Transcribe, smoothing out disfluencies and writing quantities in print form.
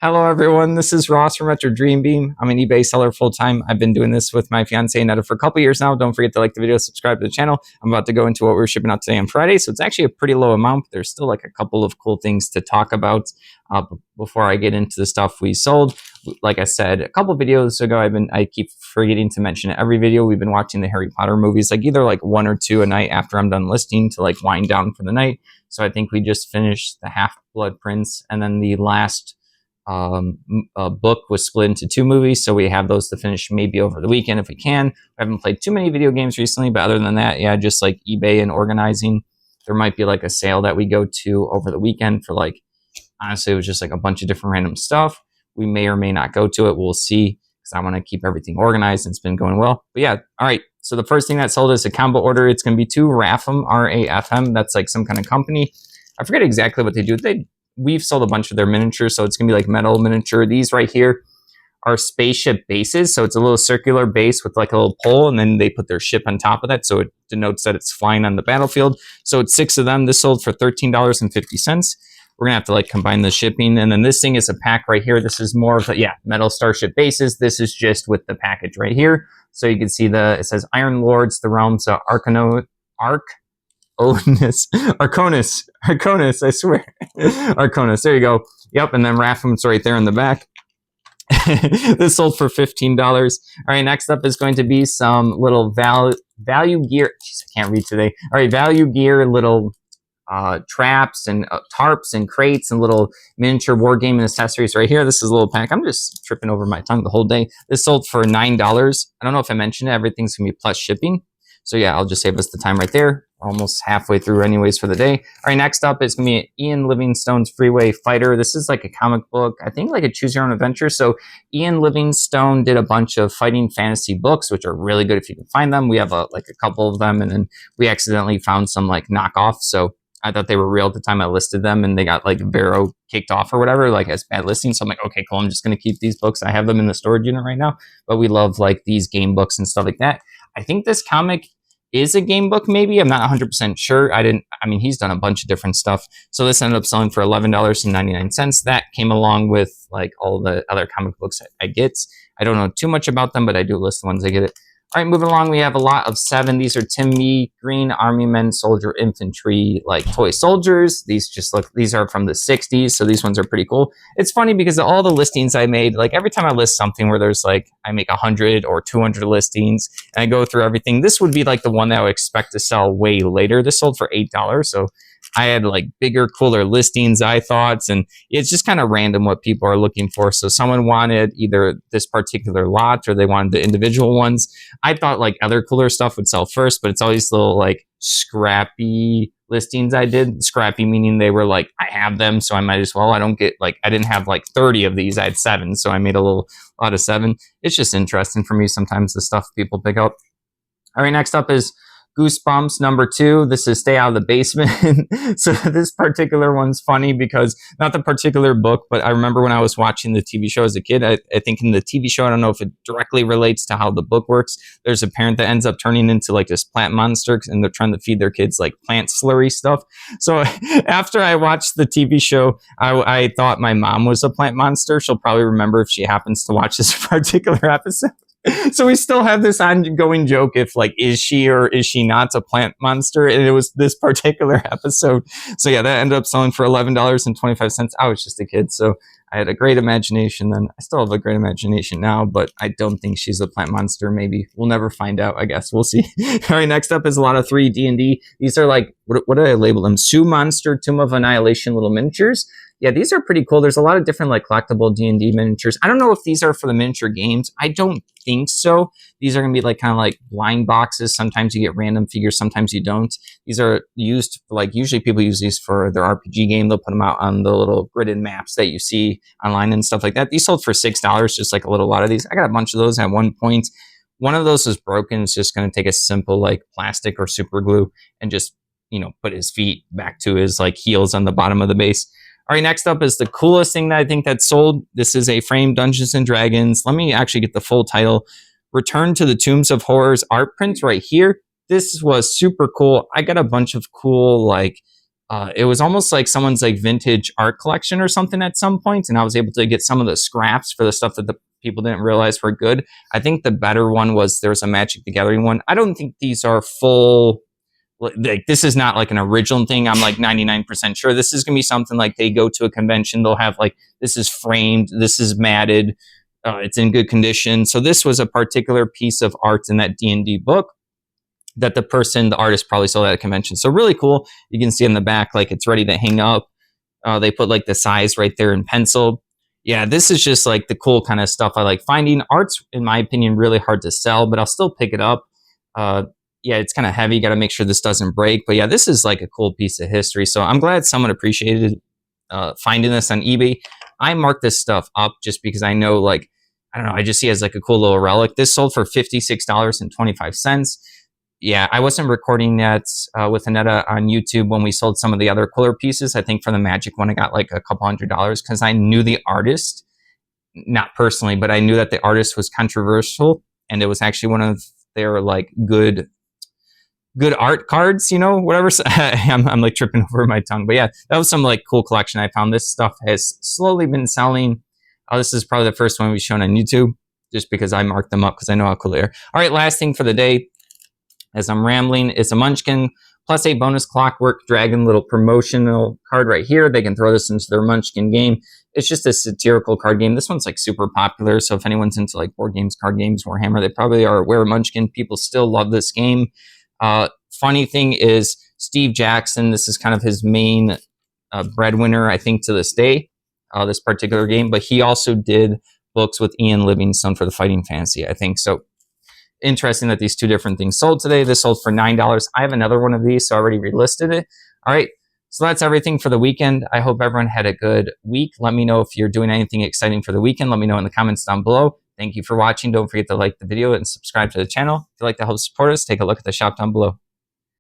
Hello, everyone. This is Ross from Retro Dream Beam. I'm an eBay seller full time. I've been doing this with my fiance Netta for a couple years now. Don't forget to like the video, subscribe to the channel. I'm about to go into what we're shipping out today on Friday, so it's actually a pretty low amount. But there's still like a couple of cool things to talk about before I get into the stuff we sold. Like I said a couple videos ago, I keep forgetting to mention it every video. We've been watching the Harry Potter movies, like either like one or two a night after I'm done listing to like wind down for the night. So I think we just finished the Half-Blood Prince, and then the last book was split into two movies, so we have those to finish maybe over the weekend if we can. I haven't played too many video games recently, but other than that, yeah, just like eBay and organizing. There might be like a sale that we go to over the weekend for like, honestly, it was just like a bunch of different random stuff. We may or may not go to it. We'll see, because I want to keep everything organized. It's been going well. But yeah, all right. So the first thing that sold is a combo order. It's going to be two RAFM, RAFM. That's like some kind of company. I forget exactly what they do. We've sold a bunch of their miniatures, so it's gonna be like metal miniature. These right here are spaceship bases, so it's a little circular base with like a little pole, and then they put their ship on top of that, so it denotes that it's flying on the battlefield. So it's 6 of them. This sold for $13.50. We're gonna have to like combine the shipping, and then this thing is a pack right here. This is more of a metal starship bases. This is just with the package right here, so you can see it says Iron Lords, the realms of Arconis, I swear. Arconis, there you go. Yep, and then Rafham's right there in the back. This sold for $15. All right, next up is going to be some little value gear. Jeez, I can't read today. All right, value gear, little traps and tarps and crates and little miniature war game and accessories right here. This is a little pack. I'm just tripping over my tongue the whole day. This sold for $9. I don't know if I mentioned it. Everything's going to be plus shipping. So yeah, I'll just save us the time right there. We're almost halfway through anyways for the day. All right, next up is going to be Ian Livingstone's Freeway Fighter. This is like a comic book, I think like a choose your own adventure. So Ian Livingstone did a bunch of fighting fantasy books, which are really good if you can find them. We have like a couple of them, and then we accidentally found some like knockoffs. So I thought they were real at the time I listed them, and they got like Vero kicked off or whatever, like as bad listings. So I'm like, okay, cool. I'm just going to keep these books. I have them in the storage unit right now, but we love like these game books and stuff like that. I think this comic is a game book, maybe. I'm not 100% sure. He's done a bunch of different stuff. So this ended up selling for $11.99. That came along with like all the other comic books I get. I don't know too much about them, but I do list the ones I get it. All right, moving along, we have a lot of 7. These are Tim Mee Green Army Men Soldier Infantry, like toy soldiers. These are from the 60s, so these ones are pretty cool. It's funny because of all the listings I made, like every time I list something where there's like, I make 100 or 200 listings, and I go through everything, this would be like the one that I would expect to sell way later. This sold for $8, so I had like bigger, cooler listings, I thought, and it's just kind of random what people are looking for. So someone wanted either this particular lot or they wanted the individual ones. I thought like other cooler stuff would sell first, but it's always little like scrappy listings I did. Scrappy meaning they were like, I have them, so I might as well. I didn't have like 30 of these. I had 7, so I made a lot of 7. It's just interesting for me sometimes the stuff people pick up. All right, next up is Goosebumps number 2. This is Stay Out of the Basement. So this particular one's funny because, not the particular book, but I remember when I was watching the TV show as a kid, I think in the TV show, I don't know if it directly relates to how the book works. There's a parent that ends up turning into like this plant monster, and they're trying to feed their kids like plant slurry stuff. So after I watched the TV show, I thought my mom was a plant monster. She'll probably remember if she happens to watch this particular episode. So we still have this ongoing joke if like, is she or is she not a plant monster? And it was this particular episode. So yeah, that ended up selling for $11.25. I was just a kid, so I had a great imagination then. I still have a great imagination now, but I don't think she's a plant monster. Maybe we'll never find out. I guess we'll see. All right, next up is a lot of 3 D&D. These are like, what do I label them? Sioux Monster, Tomb of Annihilation little miniatures. Yeah, these are pretty cool. There's a lot of different like collectible D&D miniatures. I don't know if these are for the miniature games. I don't think so. These are going to be like kind of like blind boxes. Sometimes you get random figures, sometimes you don't. These are used for like, usually people use these for their RPG game. They'll put them out on the little gridded maps that you see online and stuff like that. These sold for $6, just like a little lot of these. I got a bunch of those at one point. One of those is broken. It's just going to take a simple like plastic or super glue and just, put his feet back to his like heels on the bottom of the base. All right, next up is the coolest thing that I think that's sold. This is a framed Dungeons & Dragons. Let me actually get the full title. Return to the Tombs of Horrors art print right here. This was super cool. I got a bunch of cool like it was almost like someone's like vintage art collection or something at some point, and I was able to get some of the scraps for the stuff that the people didn't realize were good. I think the better one was there was a Magic the Gathering one. I don't think these are full. Like this is not like an original thing. I'm like 99% sure this is gonna be something like they go to a convention. They'll have like this is framed, this is matted, it's in good condition. So this was a particular piece of art in that D&D book that the artist probably sold at a convention. So really cool. You can see in the back like it's ready to hang up. They put like the size right there in pencil. Yeah, this is just like the cool kind of stuff I like finding. Art's, in my opinion, really hard to sell, but I'll still pick it up. Yeah, it's kind of heavy. Got to make sure this doesn't break. But yeah, this is like a cool piece of history. So I'm glad someone appreciated finding this on eBay. I marked this stuff up just because I know, like, I don't know, I just see it as like a cool little relic. This sold for $56.25. Yeah, I wasn't recording that with Annetta on YouTube when we sold some of the other cooler pieces. I think for the Magic one, I got like a couple $100 because I knew the artist, not personally, but I knew that the artist was controversial, and it was actually one of their like good art cards, you know, whatever. I'm like tripping over my tongue, but yeah, that was some like cool collection I found. This stuff has slowly been selling. This is probably the first one we've shown on YouTube, just because I marked them up because I know how cool they are. All right, last thing for the day, as I'm rambling, it's a Munchkin +8 bonus Clockwork Dragon little promotional card right here. They can throw this into their Munchkin game. It's just a satirical card game. This one's like super popular, so if anyone's into like board games, card games, Warhammer, they probably are aware of Munchkin. People still love this game. Funny thing is, Steve Jackson, this is kind of his main breadwinner, I think, to this day, this particular game, but he also did books with Ian Livingstone for the Fighting Fantasy, I think. So interesting that these two different things sold today. This sold for $9. I have another one of these, so I already relisted it. All right, so that's everything for the weekend. I hope everyone had a good week. Let me know if you're doing anything exciting for the weekend. Let me know in the comments down below. Thank you for watching. Don't forget to like the video and subscribe to the channel. If you'd like to help support us, take a look at the shop down below.